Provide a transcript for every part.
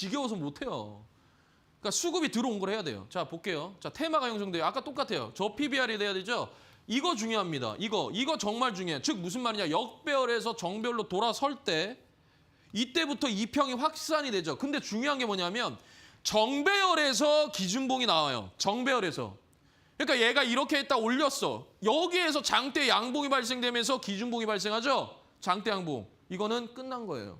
지겨워서 못해요. 그러니까 수급이 들어온 걸 해야 돼요. 자, 볼게요. 자, 테마가 형성돼요. 아까 똑같아요. 저 PBR이 돼야 되죠? 이거 중요합니다. 이거 정말 중요해요. 즉 무슨 말이냐. 역배열에서 정배열로 돌아설 때 이때부터 이평이 확산이 되죠. 근데 중요한 게 뭐냐면 정배열에서 기준봉이 나와요. 정배열에서. 그러니까 얘가 이렇게 했다 올렸어. 여기에서 장대 양봉이 발생되면서 기준봉이 발생하죠. 장대 양봉. 이거는 끝난 거예요.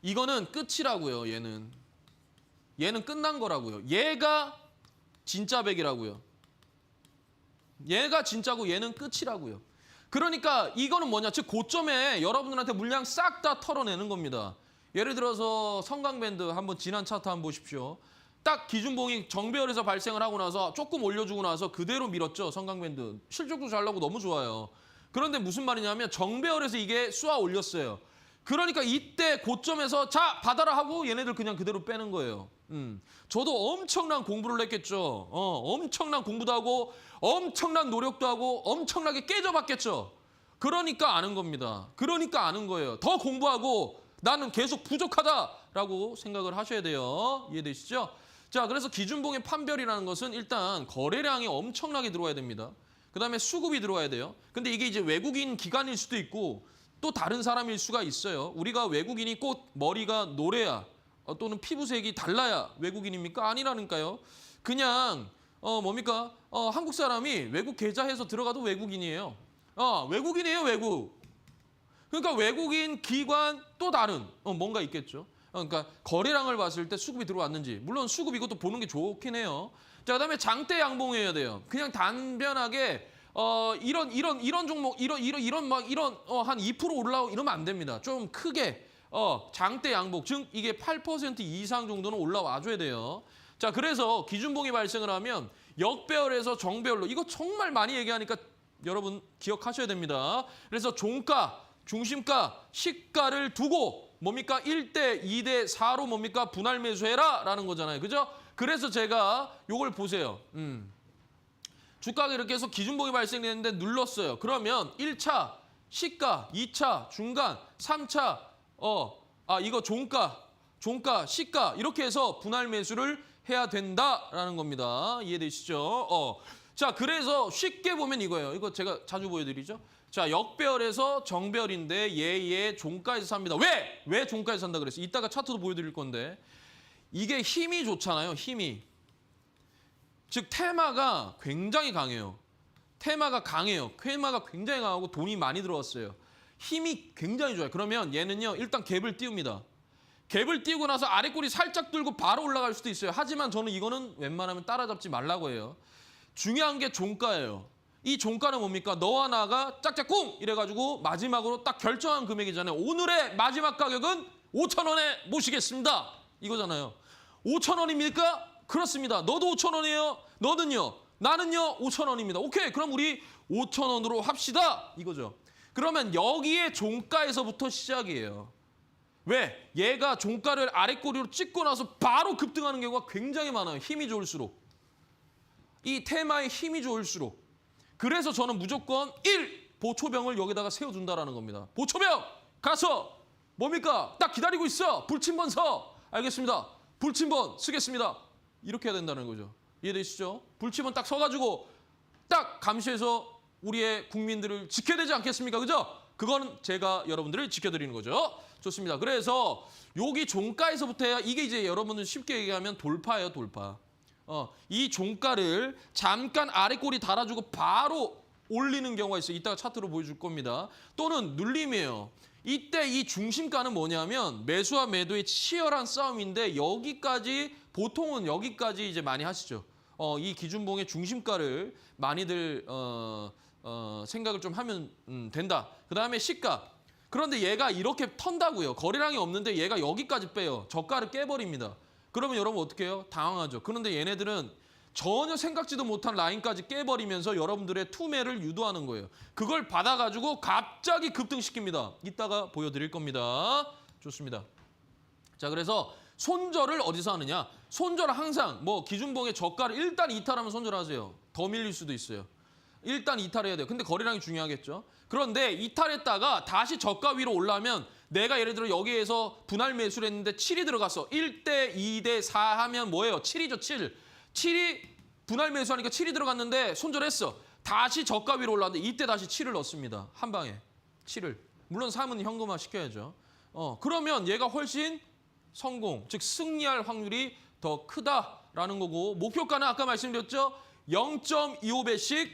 이거는 끝이라고요. 얘는 끝난 거라고요. 얘가 진짜 백이라고요. 얘가 진짜고 얘는 끝이라고요. 그러니까 이거는 뭐냐. 즉 고점에 여러분들한테 물량 싹 다 털어내는 겁니다. 예를 들어서 성강밴드 한번 지난 차트 한번 보십시오. 딱 기준봉이 정배열에서 발생을 하고 나서 조금 올려주고 나서 그대로 밀었죠. 성강밴드. 실적도 잘 나고 너무 좋아요. 그런데 무슨 말이냐면 정배열에서 이게 쏘아 올렸어요. 그러니까 이때 고점에서 자 받아라 하고 얘네들 그냥 그대로 빼는 거예요. 저도 엄청난 공부를 했겠죠. 엄청난 공부도 하고 엄청난 노력도 하고 엄청나게 깨져봤겠죠. 그러니까 아는 겁니다. 그러니까 아는 거예요. 더 공부하고 나는 계속 부족하다라고 생각을 하셔야 돼요. 이해되시죠? 자, 그래서 기준봉의 판별이라는 것은 일단 거래량이 엄청나게 들어와야 됩니다. 그다음에 수급이 들어와야 돼요. 근데 이게 이제 외국인 기관일 수도 있고 또 다른 사람일 수가 있어요. 우리가 외국인이 꼭 머리가 노래야 또는 피부색이 달라야 외국인입니까? 아니라니까요. 그냥 뭡니까? 한국 사람이 외국 계좌해서 들어가도 외국인이에요. 외국인이에요, 외국. 그러니까 외국인 기관 또 다른 뭔가 있겠죠. 그러니까 거래량을 봤을 때 수급이 들어왔는지. 물론 수급 이것도 보는 게 좋긴 해요. 자, 그다음에 장대 양봉해야 돼요. 그냥 단변하게 이런 종목 이런 한 2% 올라오고 이러면 안 됩니다. 좀 크게 장대 양복 즉 이게 8% 이상 정도는 올라와 줘야 돼요. 자, 그래서 기준봉이 발생을 하면 역배열에서 정배열로 이거 정말 많이 얘기하니까 여러분 기억하셔야 됩니다. 그래서 종가, 중심가, 시가를 두고 뭡니까? 1대 2대 4로 뭡니까? 분할 매수해라 라는 거잖아요. 그죠? 그래서 제가 요걸 보세요. 주가가 이렇게 해서 기준봉이 발생되는데 눌렀어요. 그러면 1차 시가, 2차 중간, 3차 이거 종가, 시가 이렇게 해서 분할 매수를 해야 된다라는 겁니다. 이해되시죠? 자, 그래서 쉽게 보면 이거예요. 이거 제가 자주 보여드리죠. 자, 역배열에서 정배열인데 얘 종가에서 삽니다. 왜 종가에서 산다 그랬어요? 이따가 차트도 보여드릴 건데 이게 힘이 좋잖아요. 힘이. 즉 테마가 굉장히 강해요. 테마가 굉장히 강하고 돈이 많이 들어왔어요. 힘이 굉장히 좋아요. 그러면 얘는요. 일단 갭을 띄웁니다. 갭을 띄우고 나서 아래 꼬리 살짝 들고 바로 올라갈 수도 있어요. 하지만 저는 이거는 웬만하면 따라잡지 말라고 해요. 중요한 게 종가예요. 이 종가는 뭡니까? 너와 나가 짝짝꿍 이래가지고 마지막으로 딱 결정한 금액이잖아요. 오늘의 마지막 가격은 5,000원에 모시겠습니다. 이거잖아요. 5,000원입니까? 그렇습니다. 너도 5,000원이에요. 너는요. 나는요. 5,000원입니다. 오케이. 그럼 우리 5,000원으로 합시다. 이거죠. 그러면 여기에 종가에서부터 시작이에요. 왜? 얘가 종가를 아랫꼬리로 찍고 나서 바로 급등하는 경우가 굉장히 많아요. 힘이 좋을수록. 이 테마의 힘이 좋을수록. 그래서 저는 무조건 1. 보초병을 여기다가 세워둔다라는 겁니다. 보초병! 가서 뭡니까? 딱 기다리고 있어. 불침번 서. 알겠습니다. 불침번 쓰겠습니다. 이렇게 해야 된다는 거죠. 이해되시죠? 불침번 딱 서가지고 딱 감시해서 우리의 국민들을 지켜야 되지 않겠습니까? 그죠? 그거는 제가 여러분들을 지켜드리는 거죠. 좋습니다. 그래서 여기 종가에서부터 해야 이게 이제 여러분들 쉽게 얘기하면 돌파예요, 돌파. 이 종가를 잠깐 아래 꼬리 달아주고 바로 올리는 경우가 있어요. 이따가 차트로 보여줄 겁니다. 또는 눌림이에요. 이때 이 중심가는 뭐냐면 매수와 매도의 치열한 싸움인데 여기까지 보통은 여기까지 이제 많이 하시죠. 이 기준봉의 중심가를 많이들 생각을 좀 하면 된다. 그다음에 시가. 그런데 얘가 이렇게 턴다고요. 거래량이 없는데 얘가 여기까지 빼요. 저가를 깨버립니다. 그러면 여러분 어떻게 해요? 당황하죠. 그런데 얘네들은 전혀 생각지도 못한 라인까지 깨버리면서 여러분들의 투매를 유도하는 거예요. 그걸 받아가지고 갑자기 급등시킵니다. 이따가 보여드릴 겁니다. 좋습니다. 자, 그래서 손절을 어디서 하느냐? 손절을 항상 기준봉의 저가를 일단 이탈하면 손절하세요. 더 밀릴 수도 있어요. 일단 이탈해야 돼요. 근데 거래량이 중요하겠죠. 그런데 이탈했다가 다시 저가 위로 올라오면 내가 예를 들어 여기에서 분할 매수를 했는데 7이 들어갔어. 1대 2대 4 하면 뭐예요? 7이죠, 7. 7이 분할 매수하니까 7이 들어갔는데 손절했어. 다시 저가 위로 올라왔는데 이때 다시 7을 넣습니다. 한 방에 7을. 물론 3은 현금화 시켜야죠. 그러면 얘가 훨씬 성공, 즉 승리할 확률이 더 크다라는 거고 목표가는 아까 말씀드렸죠. 0.25배씩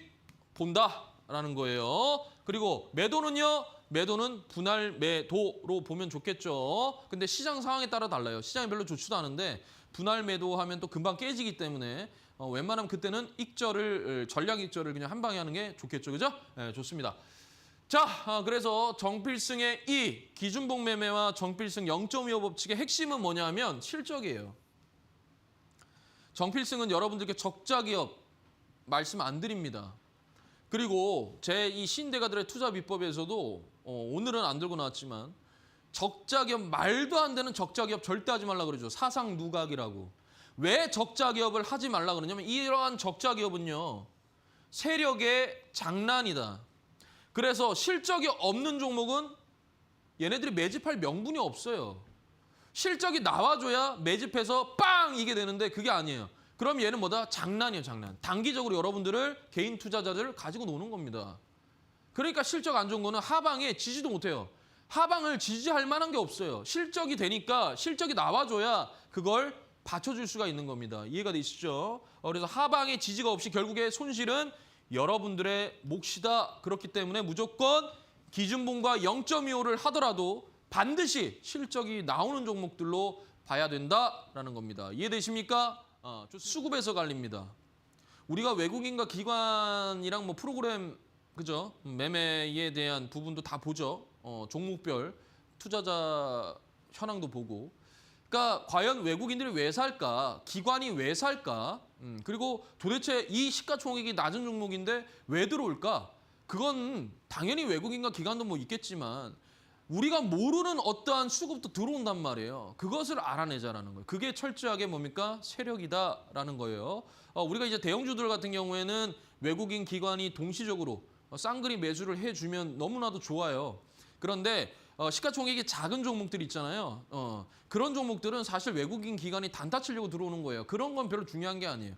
본다라는 거예요. 그리고 매도는요. 매도는 분할 매도로 보면 좋겠죠. 근데 시장 상황에 따라 달라요. 시장이 별로 좋지도 않은데 분할 매도하면 또 금방 깨지기 때문에 웬만하면 그때는 익절을 전략 익절을 그냥 한 방에 하는 게 좋겠죠. 그죠? 네, 좋습니다. 자, 그래서 정필승의 이 기준봉 매매와 정필승 0.25 법칙의 핵심은 뭐냐면 실적이에요. 정필승은 여러분들께 적자 기업 말씀 안 드립니다. 그리고 제 이 신대가들의 투자 비법에서도 오늘은 안 들고 나왔지만 적자 기업 말도 안 되는 적자 기업 절대 하지 말라 그러죠. 사상 누각이라고. 왜 적자 기업을 하지 말라 그러냐면 이러한 적자 기업은요. 세력의 장난이다. 그래서 실적이 없는 종목은 얘네들이 매집할 명분이 없어요. 실적이 나와줘야 매집해서 빵 이게 되는데 그게 아니에요. 그럼 얘는 뭐다? 장난이에요, 장난. 단기적으로 여러분들을 개인 투자자들을 가지고 노는 겁니다. 그러니까 실적 안 좋은 거는 하방에 지지도 못해요. 하방을 지지할 만한 게 없어요. 실적이 되니까 실적이 나와줘야 그걸 받쳐줄 수가 있는 겁니다. 이해가 되시죠? 그래서 하방에 지지가 없이 결국에 손실은 여러분들의 몫이다. 그렇기 때문에 무조건 기준봉과 0.25를 하더라도 반드시 실적이 나오는 종목들로 봐야 된다라는 겁니다. 이해되십니까? 수급에서 갈립니다. 우리가 외국인과 기관이랑 뭐 프로그램 그죠? 매매에 대한 부분도 다 보죠. 종목별 투자자 현황도 보고. 그러니까 과연 외국인들이 왜 살까? 기관이 왜 살까? 그리고 도대체 이 시가총액이 낮은 종목인데 왜 들어올까? 그건 당연히 외국인과 기관도 뭐 있겠지만 우리가 모르는 어떠한 수급도 들어온단 말이에요. 그것을 알아내자라는 거예요. 그게 철저하게 뭡니까? 세력이다라는 거예요. 우리가 이제 대형주들 같은 경우에는 외국인 기관이 동시적으로 쌍그리 매수를 해주면 너무나도 좋아요. 그런데 시가총액이 작은 종목들 있잖아요. 그런 종목들은 사실 외국인 기관이 단타 치려고 들어오는 거예요. 그런 건 별로 중요한 게 아니에요.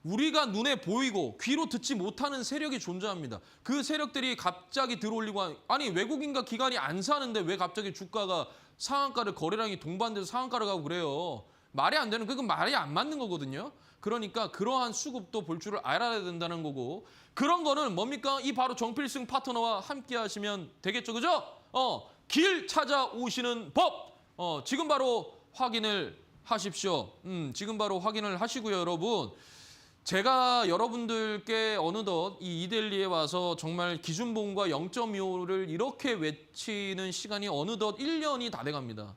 우리가 눈에 보이고 귀로 듣지 못하는 세력이 존재합니다. 그 세력들이 갑자기 들어올리고 아니 외국인과 기관이 안 사는데 왜 갑자기 주가가 상한가를 거래량이 동반돼서 상한가를 가고 그래요. 말이 안 되는 그건 말이 안 맞는 거거든요. 그러니까 그러한 수급도 볼 줄을 알아야 된다는 거고 그런 거는 뭡니까? 이 바로 정필승 파트너와 함께 하시면 되겠죠. 그죠? 길 찾아오시는 법. 지금 바로 확인을 하십시오. 지금 바로 확인을 하시고요, 여러분. 제가 여러분들께 어느덧 이 이데일리에 와서 정말 기준봉과 0.25를 이렇게 외치는 시간이 어느덧 1년이 다 돼갑니다.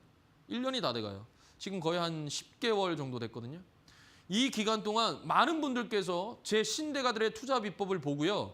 1년이 다 돼가요. 지금 거의 한 10개월 정도 됐거든요. 이 기간 동안 많은 분들께서 제 신대가들의 투자 비법을 보고요.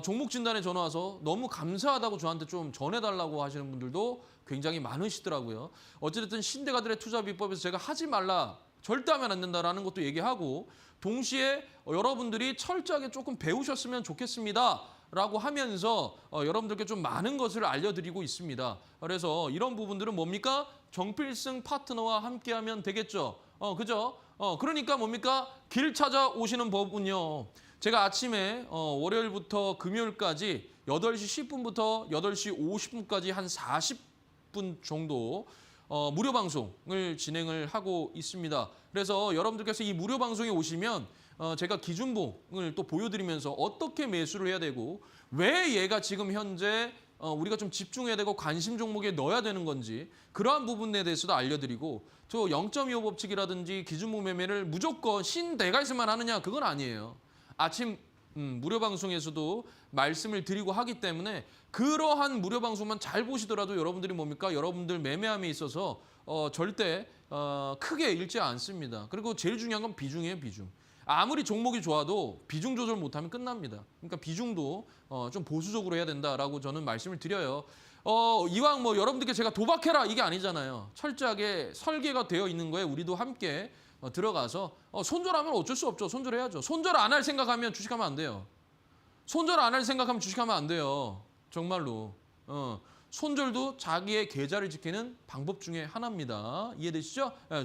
종목 진단에 전화 와서 너무 감사하다고 저한테 좀 전해달라고 하시는 분들도 굉장히 많으시더라고요. 어쨌든 신대가들의 투자 비법에서 제가 하지 말라, 절대 하면 안 된다라는 것도 얘기하고 동시에 여러분들이 철저하게 조금 배우셨으면 좋겠습니다. 라고 하면서 여러분들께 좀 많은 것을 알려드리고 있습니다. 그래서 이런 부분들은 뭡니까? 정필승 파트너와 함께하면 되겠죠. 그죠? 그러니까 뭡니까? 길 찾아오시는 법은요. 제가 아침에 월요일부터 금요일까지 8시 10분부터 8시 50분까지 한 40분 정도 무료 방송을 진행을 하고 있습니다. 그래서 여러분들께서 이 무료 방송에 오시면 제가 기준봉을 또 보여드리면서 어떻게 매수를 해야 되고 왜 얘가 지금 현재 우리가 좀 집중해야 되고 관심 종목에 넣어야 되는 건지 그러한 부분에 대해서도 알려드리고 저 0.25 법칙이라든지 기준봉 매매를 무조건 신대가 있으면 하느냐 그건 아니에요. 아침 무료 방송에서도 말씀을 드리고 하기 때문에 그러한 무료 방송만 잘 보시더라도 여러분들이 뭡니까? 여러분들 매매함에 있어서 절대 크게 잃지 않습니다. 그리고 제일 중요한 건 비중이에요, 비중. 아무리 종목이 좋아도 비중 조절 못하면 끝납니다. 그러니까 비중도 좀 보수적으로 해야 된다라고 저는 말씀을 드려요. 이왕 뭐 여러분들께 제가 도박해라 이게 아니잖아요. 철저하게 설계가 되어 있는 거에 우리도 함께 들어가서 손절하면 어쩔 수 없죠. 손절해야죠. 손절 안 할 생각하면 주식하면 안 돼요. 손절 안 할 생각하면 주식하면 안 돼요. 정말로. 손절도 자기의 계좌를 지키는 방법 중에 하나입니다. 이해되시죠? 예,